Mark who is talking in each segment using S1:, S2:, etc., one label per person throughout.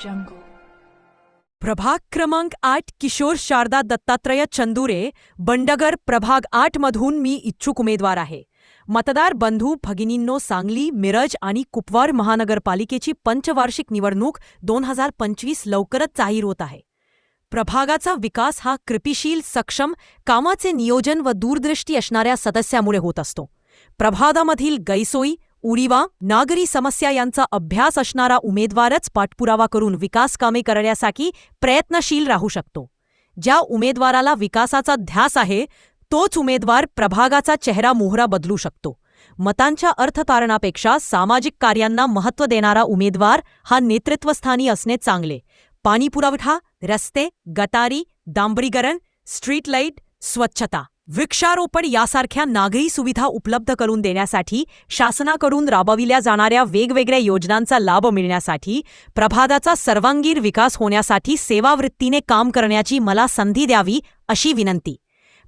S1: jungle.
S2: प्रभाग क्रमांक 8 किशोर शारदा दत्तात्रय चंदुरे, बंडगर प्रभाग 8 मधून मी इच्छुक उमेदवार आहे. मतदार बंधू भगिनींनो, सांगली, मिरज आणि कुपवार महानगरपालिकेची पंचवार्षिक निवडणूक 2025 लवकरच जाहीर होत आहे. प्रभागाचा विकास हा कृतिशील, सक्षम, कामाचे नियोजन व दूरदृष्टी असणाऱ्या सदस्यामुळे होत असतो. प्रभागामधील गैरसोयी, उणीवा, नागरी समस्या यांचा अभ्यास असणारा उमेदवारच पाठपुरावा करून विकास कामे करण्यासाठी प्रयत्नशील राहू शकतो. ज्या उमेदवाराला विकासाचा ध्यास आहे तोच उमेदवार प्रभागाचा चेहरा मोहरा बदलू शकतो. मतांच्या अर्थकारणापेक्षा सामाजिक कार्यांना महत्त्व देणारा उमेदवार हा नेतृत्वस्थानी असणे चांगले. पाणीपुरवठा, रस्ते, गटारी, डांबरीकरण, स्ट्रीट लाईट, स्वच्छता, वृक्षारोपण यासारख्या नागरी सुविधा उपलब्ध करून देण्यासाठी शासनाकडून राबविल्या जाणाऱ्या वेगवेगळ्या योजनांचा लाभ मिळण्यासाठी, प्रभागाचा सर्वांगीण विकास होण्यासाठी सेवावृत्तीने काम करण्याची मला संधी द्यावी अशी विनंती.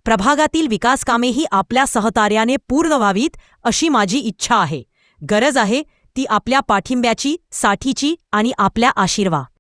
S2: प्रभागातील विकासकामेही आपल्या सहकार्याने पूर्ण व्हावीत अशी माझी इच्छा आहे. गरज आहे ती आपल्या पाठिंब्याची, साथीची आणि आपल्या आशीर्वाद.